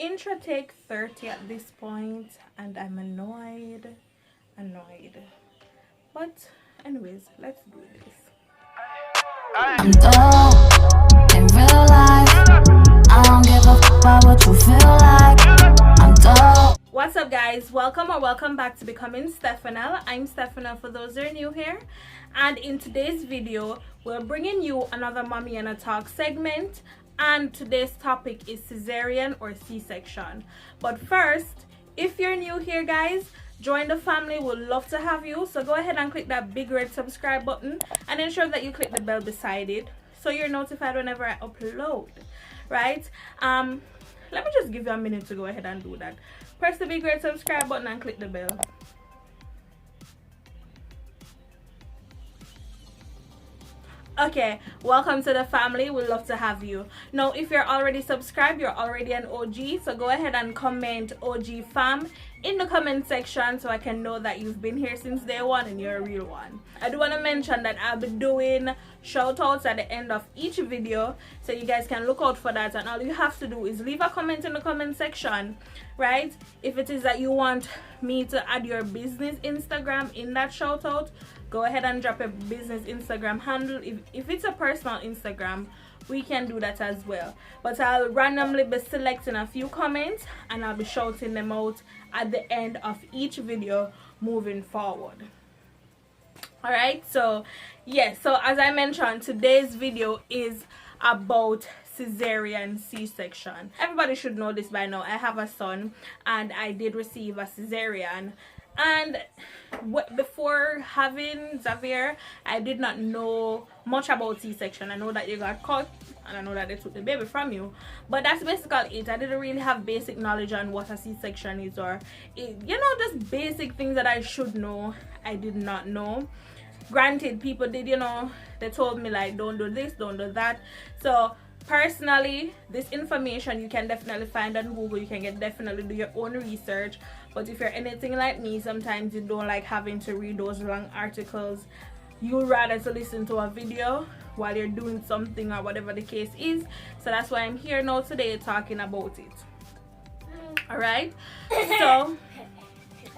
intro take 30 at this point, and I'm annoyed. But anyways, let's do this. I'm dope in real life. I don't give a fuck about what you feel like. I'm dope. What's up, guys? Welcome back to Becoming Stefanell. I'm Stefanell for those that are new here, and in today's video we're bringing you another Mommiana Talk segment, and today's topic is cesarean or C-section. But first, if you're new here, guys, join the family. We'd love to have you, so go ahead and click that big red subscribe button and ensure that you click the bell beside it so you're notified whenever I upload, right? Let me just give you a minute to go ahead and do that. Press the big red subscribe button and click the bell. Okay, welcome to the family. We'd love to have you. Now, if you're already subscribed, you're already an OG, so go ahead and comment OG fam in the comment section so I can know that you've been here since day one and you're a real one. I do want to mention that I'll be doing shout outs at the end of each video, so you guys can look out for that, and all you have to do is leave a comment in the comment section, right? If it is that you want me to add your business Instagram in that shout out, go ahead and drop a business Instagram handle. If it's a personal Instagram, we can do that as well, but I'll randomly be selecting a few comments and I'll be shouting them out at the end of each video moving forward. All right, so yes, so as I mentioned, today's video is about cesarean C-section. Everybody should know this by now. I have a son and I did receive a cesarean, and before having Xavier, I did not know much about C-section. I know that you got cut and I know that they took the baby from you, but that's basically it. I didn't really have basic knowledge on what a C-section is, or just basic things that I should know. I did not know. Granted, people did, they told me like, don't do this, don't do that. So personally, this information you can definitely find on Google. You can definitely do your own research, but if you're anything like me, sometimes you don't like having to read those long articles. You'd rather to listen to a video while you're doing something or whatever the case is. So that's why I'm here now today talking about it. All right, so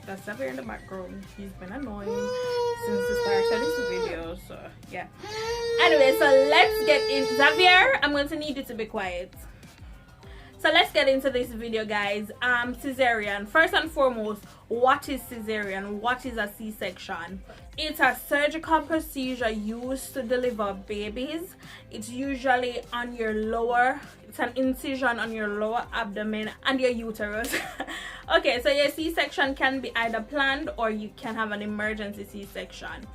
that's Xavier in the background. He's been annoying since the start of this video, so yeah. Anyway, so let's get in. Xavier, I'm going to need you to be quiet. So let's get into this video, guys. Cesarean. First and foremost, what is cesarean? What is a C-section? It's a surgical procedure used to deliver babies. It's usually on your lower, it's an incision on your lower abdomen and your uterus. Okay, so your C-section can be either planned or you can have an emergency C-section.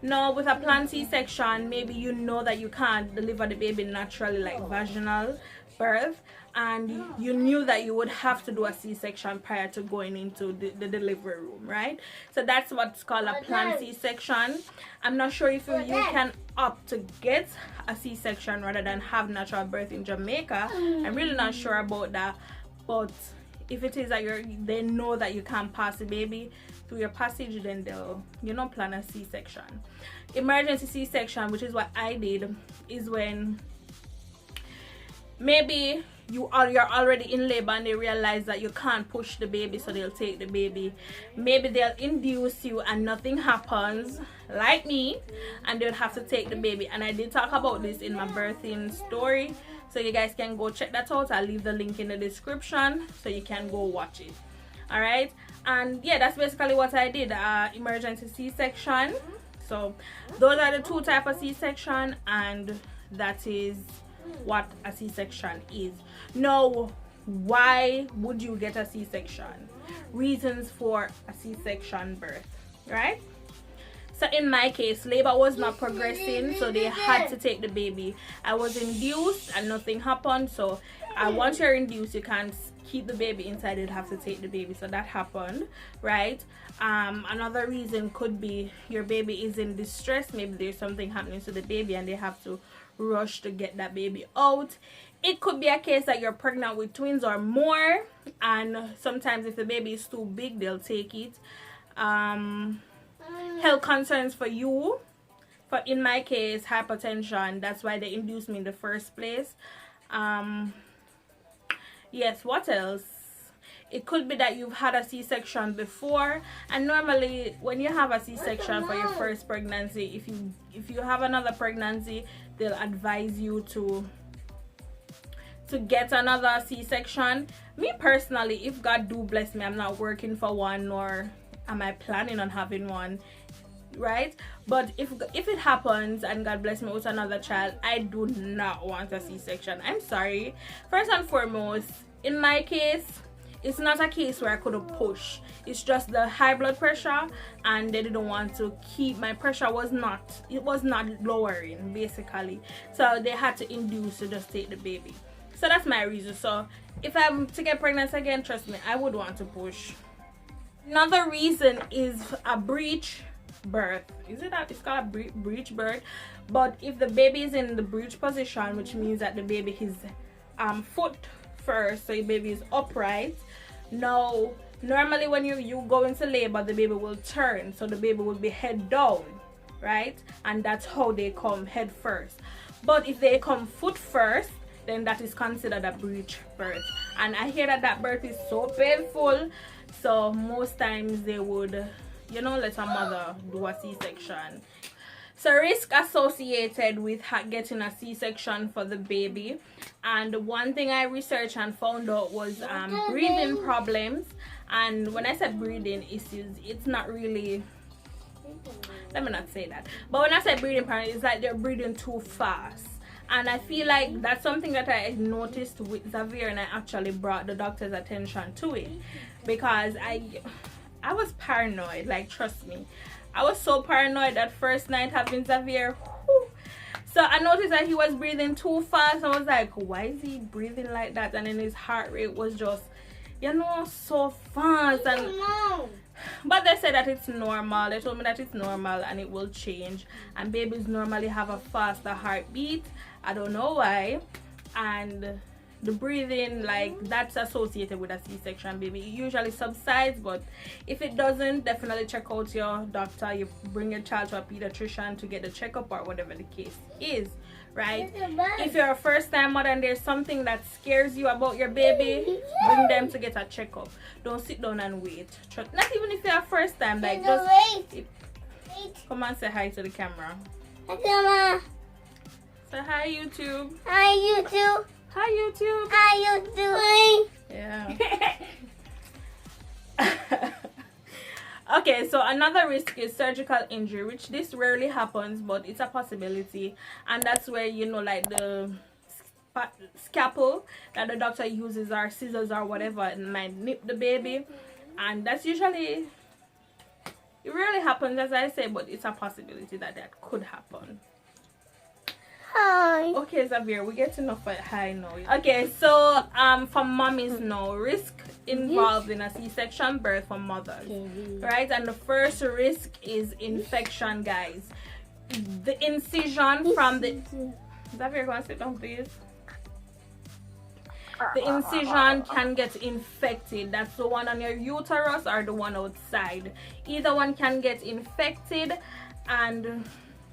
Now, with a planned C-section, maybe you know that you can't deliver the baby naturally, like vaginal birth, and you knew that you would have to do a C-section prior to going into the delivery room, right? So that's what's called a planned C-section. I'm not sure if you can opt to get a C-section rather than have natural birth in Jamaica. I'm really not sure about that, but if it is that they know that you can't pass the baby through your passage, then they'll plan a C-section. Emergency C-section, which is what I did, is when maybe you're already in labor and they realize that you can't push the baby, so they'll take the baby. Maybe they'll induce you and nothing happens, like me, and they'll have to take the baby. And I did talk about this in my birthing story, so you guys can go check that out. I'll leave the link in the description so you can go watch it. All right, and yeah, that's basically what I did. Emergency C-section. So those are the two types of C-section, and that is what a C-section is. Now, why would you get a C-section? Reasons for a C-section birth, right? So in my case, labor was not progressing, so they had to take the baby. I was induced and nothing happened. So once you're induced, you can't keep the baby inside, you'd have to take the baby. So that happened, right? Another reason could be your baby is in distress. Maybe there's something happening to the baby and they have to rush to get that baby out. It could be a case that you're pregnant with twins or more, and sometimes if the baby is too big, they'll take it. Health concerns for you. For in my case, hypertension. That's why they induced me in the first place. Yes, what else? It could be that you've had a C-section before, and normally when you have a C-section for your first pregnancy, if you have another pregnancy, they'll advise you to get another C-section. Me personally, if God do bless me, I'm not working for one, nor am I planning on having one, right? But if it happens and God bless me with another child, I do not want a C-section. I'm sorry. First and foremost, in my case, it's not a case where I could have pushed. It's just the high blood pressure, and they didn't want to keep my pressure was not lowering basically, so they had to induce to just take the baby. So that's my reason. So if I'm to get pregnant again, trust me, I would want to push. Another reason is a breech birth. Is it that it's called a breech birth? But if the baby is in the breech position, which means that the baby is foot first, so your baby is upright. Now normally when you go into labor, the baby will turn, so the baby will be head down, right? And that's how they come, head first. But if they come foot first, then that is considered a breech birth, and I hear that birth is so painful, so most times they would, you know, let a mother do a C-section. So risk associated with getting a C-section for the baby, and one thing I researched and found out was breathing problems. And when I said breathing issues, it's not really, let me not say that, but when I said breathing problems, it's like they're breathing too fast. And I feel like that's something that I noticed with Xavier, and I actually brought the doctor's attention to it, because I was paranoid. Like, trust me, I was so paranoid that first night having Xavier. Whew. So I noticed that he was breathing too fast. I was like, why is he breathing like that? And then his heart rate was just, you know, so fast. And but they said that it's normal. They told me that it's normal and it will change, and babies normally have a faster heartbeat. I don't know why. And the breathing, like, that's associated with a C-section baby. It usually subsides, but if it doesn't, definitely check out your doctor. You bring your child to a pediatrician to get the checkup or whatever the case is, right? If you're a first-time mother and there's something that scares you about your baby, bring them to get a checkup. Don't sit down and wait. Not even if you're a first time, like, just come and say hi to the camera. Hi, Say hi, YouTube. Hi, YouTube. Hi, YouTube. Hi, YouTube. Yeah. Okay, so another risk is surgical injury, which this rarely happens, but it's a possibility. And that's where, you know, like the scalpel that the doctor uses, or scissors or whatever, and might nip the baby. And that's usually, it rarely happens, as I say, but it's a possibility that could happen. Hi. Okay, Xavier, we get enough for hi now. Okay, so for mommies now, risk involved in a C-section birth for mothers, right? And the first risk is infection, guys. The incision from the Xavier, go and sit down, please. The incision can get infected. That's the one on your uterus or the one outside. Either one can get infected, and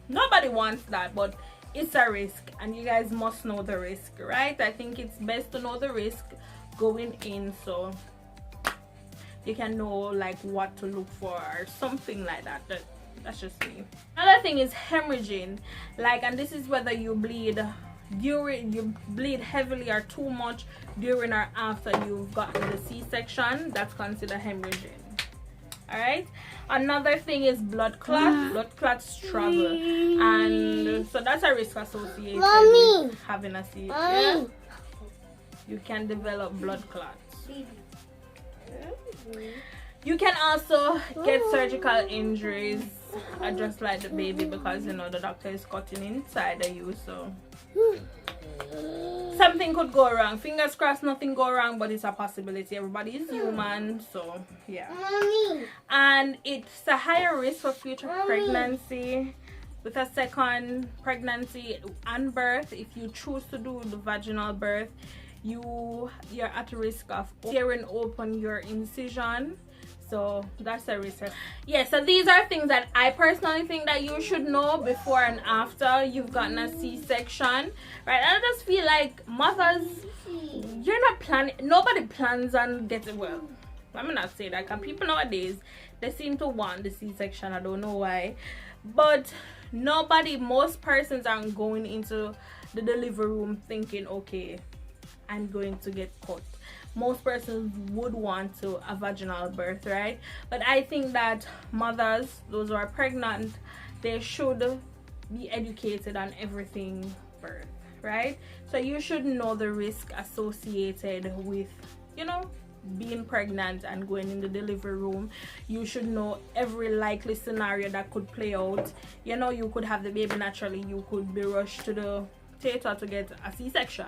nobody wants that, but it's a risk, and you guys must know the risk, right? I think it's best to know the risk going in, so you can know like what to look for or something like that. That's just me. Another thing is hemorrhaging, like, and this is whether you bleed heavily or too much during or after you've gotten the C-section. That's considered hemorrhaging. All right. Another thing is blood clots. Blood clots travel, and so that's a risk associated with having a C. Yeah? You can develop blood clots. You can also get surgical injuries, just like the baby, because, you know, the doctor is cutting inside of you, so something could go wrong. Fingers crossed nothing go wrong, but it's a possibility. Everybody is human, so yeah. And it's a higher risk for future pregnancy with a second pregnancy and birth. If you choose to do the vaginal birth, you're at risk of tearing open your incision. So that's a risk. Yeah, so these are things that I personally think that you should know before and after you've gotten a C-section, right? I just feel like mothers, you're not planning, nobody plans on getting, well, let me not say that, because people nowadays, they seem to want the C-section. I don't know why, but most persons aren't going into the delivery room thinking, okay, I'm going to get cut. Most persons would want to a vaginal birth, right? But I think that mothers, those who are pregnant, they should be educated on everything birth, right? So you should know the risk associated with, you know, being pregnant and going in the delivery room. You should know every likely scenario that could play out. You know, you could have the baby naturally, you could be rushed to the theater to get a C-section.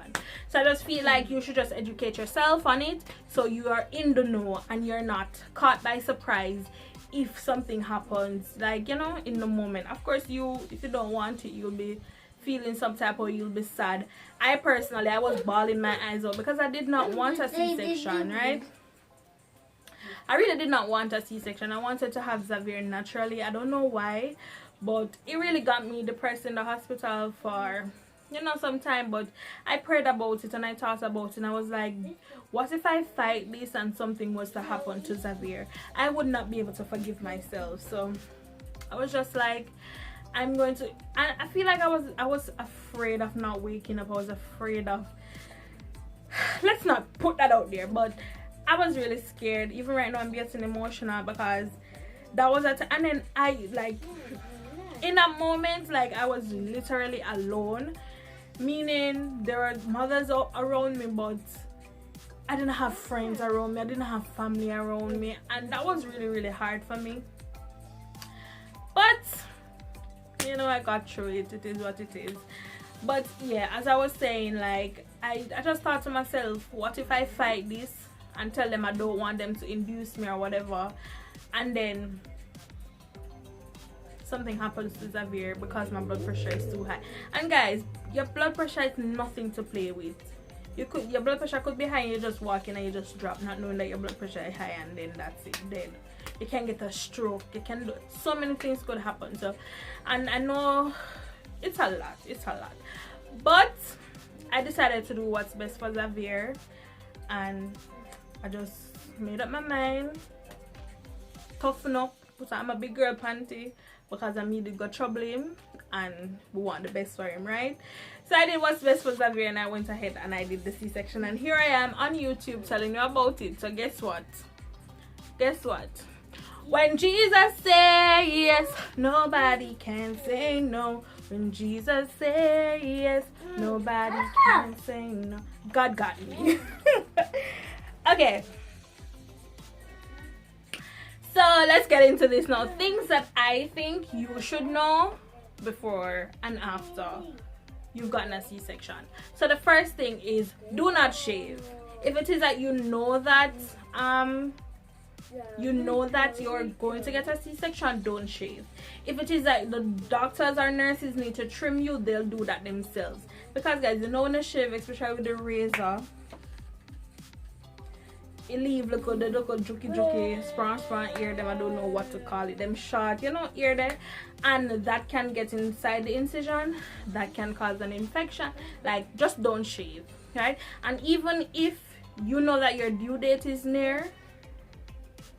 So I just feel like you should just educate yourself on it, so you are in the know and you're not caught by surprise if something happens, like, you know, in the moment. Of course, you, if you don't want it, you'll be feeling some type, or you'll be sad. I personally, I was bawling my eyes out because I did not want a C-section, right? I really did not want a C-section. I wanted to have Xavier naturally. I don't know why, but it really got me depressed in the hospital for, you know, some time. But I prayed about it and I thought about it, and I was like, what if I fight this and something was to happen to Xavier? I would not be able to forgive myself. So I was just like, I'm going to, I feel like I was afraid of not waking up. I was afraid of, let's not put that out there, but I was really scared. Even right now I'm getting emotional because that was and then I, like, in a moment, like, I was literally alone, meaning there were mothers around me, but I didn't have friends around me, I didn't have family around me, and that was really, really hard for me. But you know, I got through it. It is what it is. But yeah, as I was saying, like, I just thought to myself, what if I fight this and tell them I don't want them to induce me or whatever, and then something happens to Xavier because my blood pressure is too high. And guys, your blood pressure is nothing to play with. Your blood pressure could be high and you just walk in and you just drop, not knowing that your blood pressure is high, and then that's it, dead. You can get a stroke, you can do, so many things could happen. So, and I know it's a lot, but I decided to do what's best for Xavier, and I just made up my mind, toughen up, put on my big girl panty, because I needed to go trouble him and we want the best for him, right? So I did what's best for Xavier, and I went ahead and I did the C-section, and here I am on YouTube telling you about it. So guess what? When Jesus say yes, nobody can say no. When Jesus say yes, nobody can say no. God got me. Okay, so let's get into this now. Things that I think you should know before and after you've gotten a C-section. So the first thing is, do not shave. If it is that you know that you're going to get a C-section, don't shave. If it is that the doctors or nurses need to trim you, they'll do that themselves. Because guys, you know, when you shave, especially with the razor, it leave the little jukey sprang ear, them, I don't know what to call it, them short, you know, ear there, and that can get inside the incision, that can cause an infection. Like, just don't shave, right? And even if you know that your due date is near,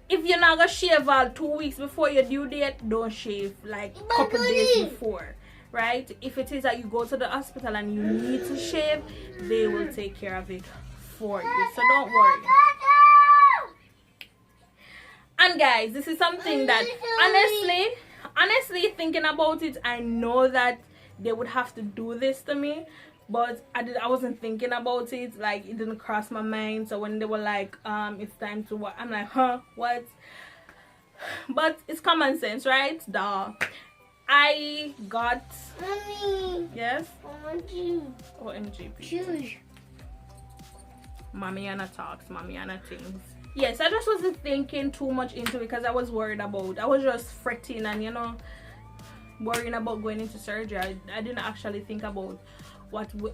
if you're not gonna shave all 2 weeks before your due date, don't shave like a couple days before, right? If it is that you go to the hospital and you need to shave, they will take care of it for you, so don't worry. And guys, this is something that honestly thinking about it, I know that they would have to do this to me, but I wasn't thinking about it, like, it didn't cross my mind. So when they were like, it's time to what, I'm like, huh, what? But it's common sense, right? Duh. I got, Mommy, yes, I want you. OMG, Choose. Mommiana talks, Mommiana things. Yes, I just wasn't thinking too much into it because I was worried about, I was just fretting and, you know, worrying about going into surgery. I didn't actually think about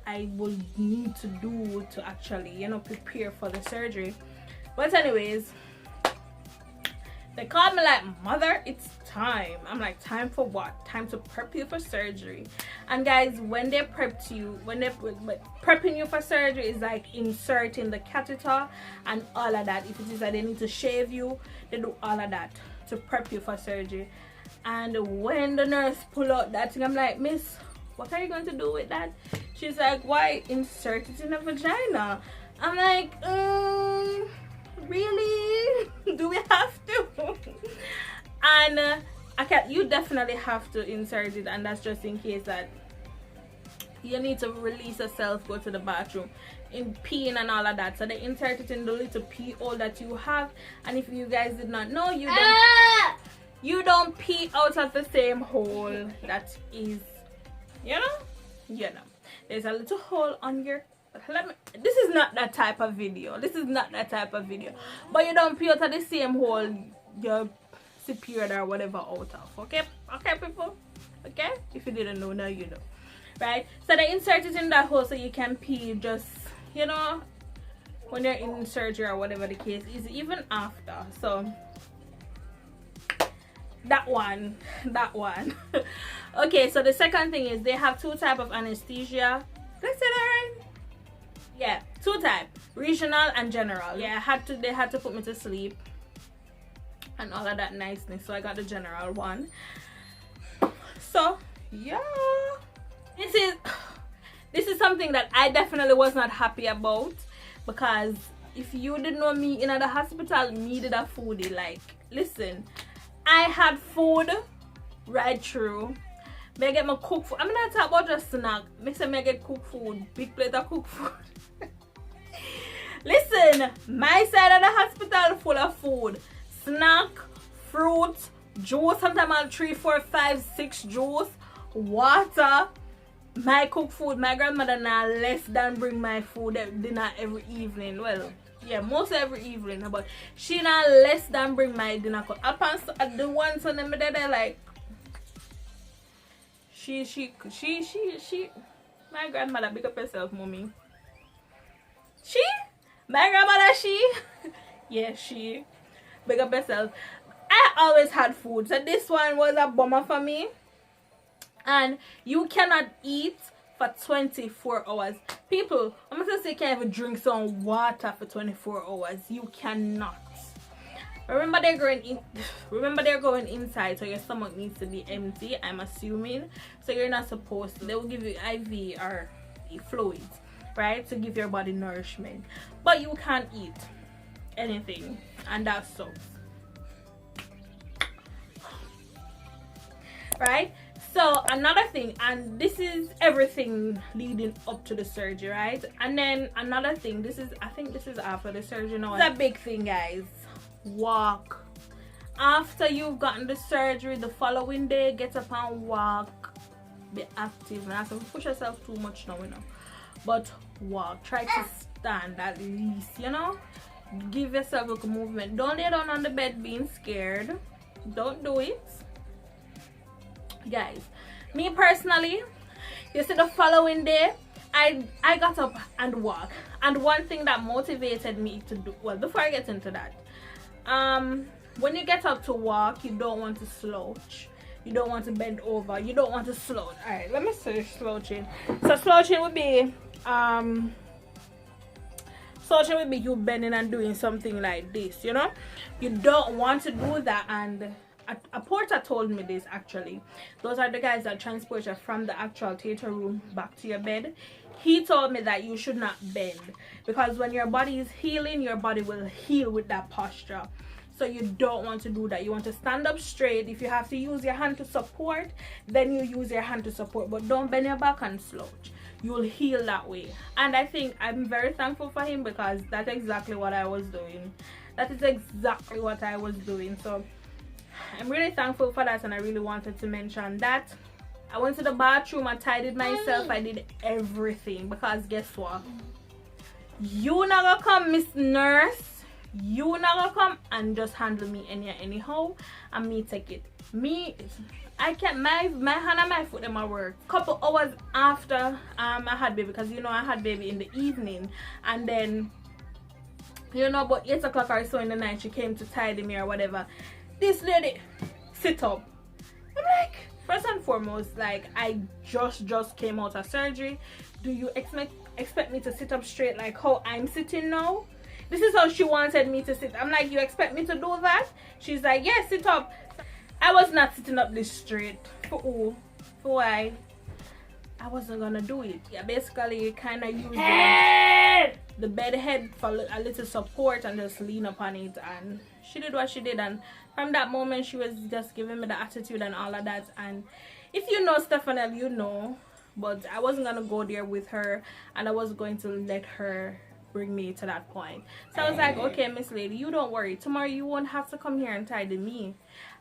I will need to do to actually, you know, prepare for the surgery. But anyways, they called me like, mother, it's time. I'm like, time for what? Time to prep you for surgery. And guys, when they prepped you, prepping you for surgery is like inserting the catheter and all of that. If it is that they need to shave you, they do all of that to prep you for surgery. And when the nurse pull out that thing, I'm like, miss, what are you going to do with that? She's like, why insert it in the vagina? I'm like, really? Do we have to? And you definitely have to insert it, and that's just in case that you need to release yourself, go to the bathroom, in peeing and all of that. So they insert it in the little pee hole that you have. And if you guys did not know, you don't pee out of the same hole that is, you know, there's a little hole on your, this is not that type of video, but you don't pee out of the same hole your period or whatever out of. Okay people, okay, if you didn't know, now you know, right? So they insert it in that hole so you can pee, just, you know, when you're in surgery or whatever the case is, even after. So that one okay, so the second thing is they have two type of anesthesia. Did I say that right? Yeah, two type, regional and general. Yeah, they had to put me to sleep and all of that niceness, so I got the general one. So yeah, this is something that I definitely was not happy about, because if you didn't know me in the hospital, me did a foodie. Like, listen, I had food right through. May I get my cooked food. I'm not talking about just snack. Make sure I get cooked food, big plate of cooked food. Listen, my side of the hospital full of food, snack, fruit, juice. Sometimes I'll 3, 4, 5, 6 juice, water. My cooked food. My grandmother now less than bring my food dinner every evening. Well, yeah, most every evening, but she not less than bring my dinner. Upon the ones on them they're like, she my grandmother, big up yourself, mommy. My grandmother, yeah, she big up yourself. I always had food, so this one was a bummer for me. And you cannot eat for 24 hours. People, I'm not gonna say you can't even drink some water for 24 hours. You cannot. Remember they're going inside, so your stomach needs to be empty, I'm assuming. So you're not supposed to. They will give you IV or fluids, right, to give your body nourishment. But you can't eat anything, and that sucks. Right? So another thing, and this is everything leading up to the surgery, right? And then another thing, I think this is after the surgery now. It's a big thing, guys. Walk. After you've gotten the surgery, the following day, get up and walk. Be active. Not to push yourself too much now, you know. But walk. Try to stand at least, you know. Give yourself a movement. Don't lay down on the bed being scared. Don't do it. Guys, me personally, you see, the following day I got up and walked. And one thing that motivated me to do, well, before I get into that, when you get up to walk, you don't want to slouch, you don't want to bend over, you don't want to slouch. All right, let me search slouching. So slouching would be you bending and doing something like this, you know. You don't want to do that. And a porter told me this, actually. Those are the guys that transport you from the actual theater room back to your bed. He told me that you should not bend, because when your body is healing, your body will heal with that posture. So you don't want to do that. You want to stand up straight. If you have to use your hand to support, then you use your hand to support, but don't bend your back and slouch. You'll heal that way. And I think I'm very thankful for him, because that's exactly what I was doing. That is exactly what I was doing. So I'm really thankful for that, and I really wanted to mention that. I went to the bathroom, I tidied myself, I did everything, because guess what? You not gonna come, Miss Nurse. you not gonna come and just handle me anyhow and me take it. Me, I can't, my hand and my foot in my work. Couple hours after I had baby, because you know I had baby in the evening, and then you know about 8 o'clock or so in the night she came to tidy me or whatever. This lady sit up. I'm like, first and foremost, like, I just came out of surgery. Do you expect me to sit up straight like how I'm sitting now? This is how she wanted me to sit. I'm like, you expect me to do that? She's like, yes, sit up. I was not sitting up this straight. For who? For why? I wasn't gonna do it. Yeah, basically kind of use the bed head for a little support and just lean upon it, and she did what she did. And from that moment she was just giving me the attitude and all of that. And if you know Stefanell, you know, but I wasn't gonna go there with her, and I was going to let her bring me to that point. So I was like, okay, Miss Lady, you don't worry, tomorrow you won't have to come here and tidy me.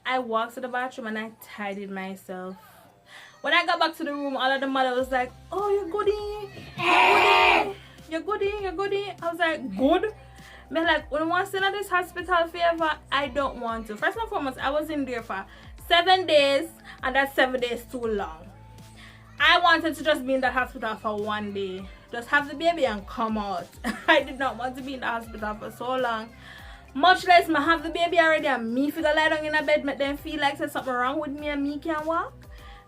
I walked to the bathroom and I tidied myself. When I got back to the room, all of the mother was like, oh, you're goodie, you're goodie. I was like, good? Me like, when I want to stay at this hospital forever, I don't want to. First and foremost, I was in there for 7 days, and that's 7 days too long. I wanted to just be in the hospital for 1 day, just have the baby and come out. I did not want to be in the hospital for so long. Much less me have the baby already and me figure lie down in a bed, make them feel like there's something wrong with me and me can't walk.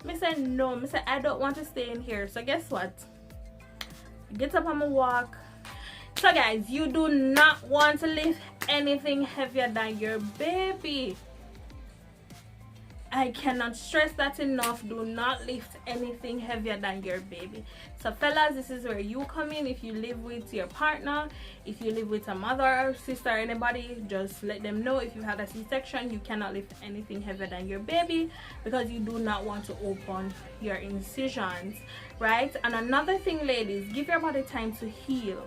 Me say no, me say I don't want to stay in here. So guess what? Get up and walk. So guys, you do not want to lift anything heavier than your baby. I cannot stress that enough. Do not lift anything heavier than your baby. So fellas, this is where you come in. If you live with your partner, if you live with a mother or sister or anybody, just let them know if you had a C-section, you cannot lift anything heavier than your baby, because you do not want to open your incisions, right? And another thing, ladies, give your body time to heal.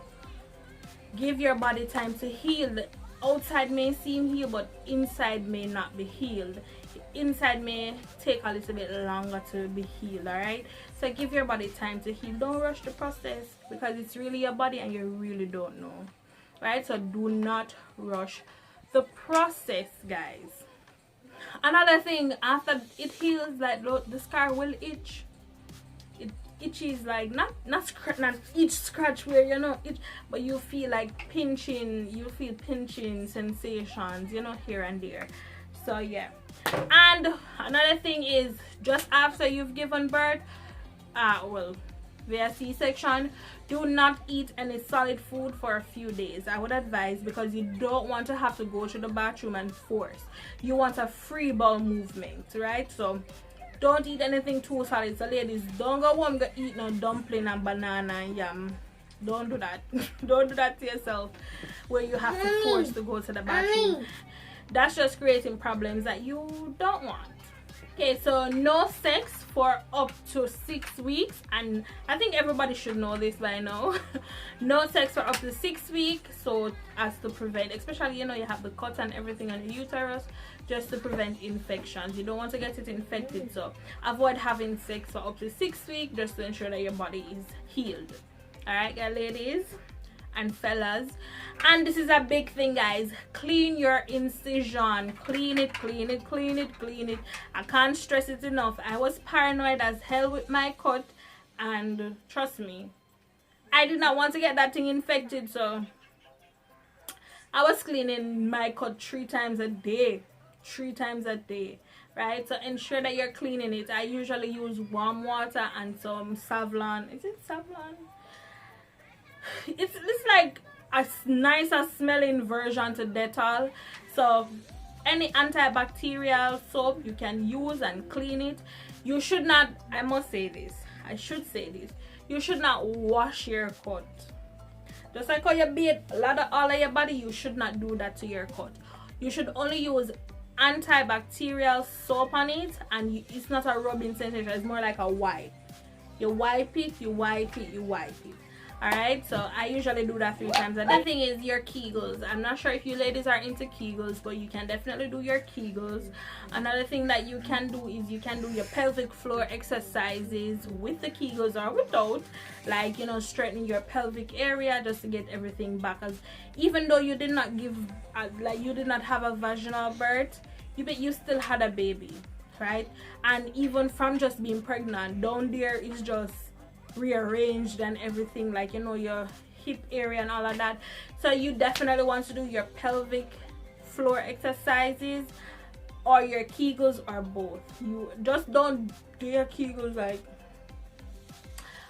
Give your body time to heal. The outside may seem healed, but inside may not be healed. Inside may take a little bit longer to be healed. All right, so give your body time to heal. Don't rush the process, because it's really your body and you really don't know, right? So do not rush the process, guys. Another thing, after it heals, like the scar will itch. It itches, like not each scratch where you know it, but you feel like pinching. You feel pinching sensations, you know, here and there. So yeah. And another thing is, just after you've given birth, well, via C-section, do not eat any solid food for a few days. I would advise, because you don't want to have to go to the bathroom and force. You want a free bowel movement, right? So don't eat anything too solid. So ladies, don't go home go eat no dumpling and banana and yam. Don't do that. Don't do that to yourself, where you have to force to go to the bathroom. That's just creating problems that you don't want. Okay, so no sex for up to 6 weeks, and I think everybody should know this by now. No sex for up to 6 weeks, so as to prevent, especially, you know, you have the cut and everything on the uterus, just to prevent infections. You don't want to get it infected, so avoid having sex for up to 6 weeks, just to ensure that your body is healed. All right, ladies and fellas. And this is a big thing, guys. Clean your incision. Clean it. I can't stress it enough. I was paranoid as hell with my cut, and trust me, I did not want to get that thing infected, so I was cleaning my cut 3 times a day. 3 times a day, right? So ensure that you're cleaning it. I usually use warm water and some Savlon. Is it Savlon? It's like a nicer smelling version to Dettol. So any antibacterial soap you can use and clean it. You should not, I must say this, I should say this, you should not wash your cut. Just like how you bathe all of your body, you should not do that to your cut. You should only use antibacterial soap on it, and it's not a rubbing sensation, it's more like a wipe. You wipe it. Alright, so I usually do that 3 times a day. The thing is your Kegels. I'm not sure if you ladies are into Kegels, but you can definitely do your Kegels. Another thing that you can do is you can do your pelvic floor exercises with the Kegels or without, like, you know, straightening your pelvic area just to get everything back. As even though you did not give like you did not have a vaginal birth, you still had a baby, right? And even from just being pregnant, down there is just rearranged and everything, like, you know, your hip area and all of that. So you definitely want to do your pelvic floor exercises or your Kegels or both. You just don't do your Kegels, like,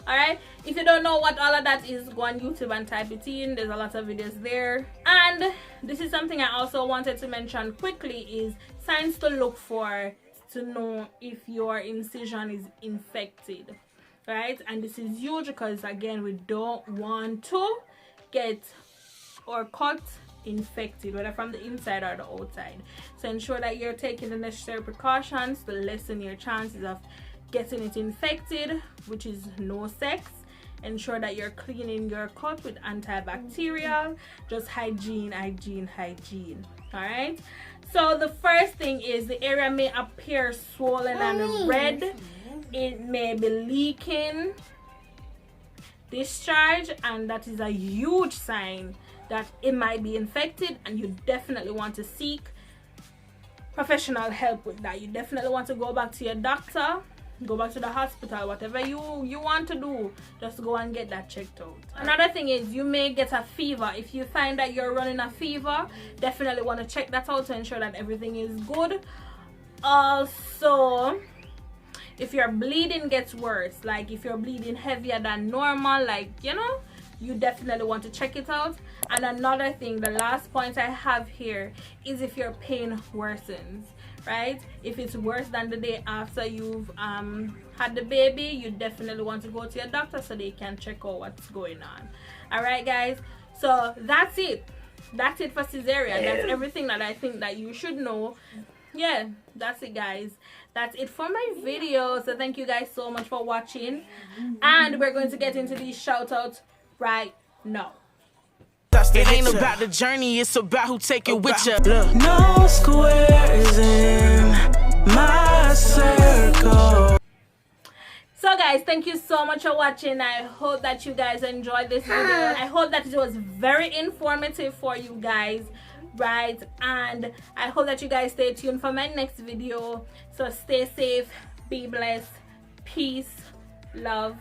alright. If you don't know what all of that is, go on YouTube and type it in. There's a lot of videos there. And this is something I also wanted to mention quickly, is signs to look for to know if your incision is infected, right? And this is huge because, again, we don't want to get or cut infected, whether from the inside or the outside. So ensure that you're taking the necessary precautions to lessen your chances of getting it infected, which is no sex. Ensure that you're cleaning your cut with antibacterial, just hygiene. All right. So the first thing is the area may appear swollen and red. It may be leaking discharge, and that is a huge sign that it might be infected, and you definitely want to seek professional help with that. You definitely want to go back to your doctor, go back to the hospital, whatever you want to do, just go and get that checked out. Another thing is you may get a fever. If you find that you're running a fever, definitely want to check that out to ensure that everything is good. Also, if your bleeding gets worse, like if you're bleeding heavier than normal, like, you know, you definitely want to check it out. And another thing, the last point I have here, is if your pain worsens, right? If it's worse than the day after you've had the baby, you definitely want to go to your doctor so they can check out what's going on. All right, guys, so that's it for cesarean. That's everything that I think that you should know. Yeah, that's it, guys. That's it for my video. So thank you guys so much for watching, and we're going to get into these shout outs right now. It ain't about the journey, it's about who take it with you. Look, no squares in my circle. So guys, thank you so much for watching. I hope that you guys enjoyed this video. I hope that it was very informative for you guys, right? And I hope that you guys stay tuned for my next video. So stay safe, be blessed, peace, love.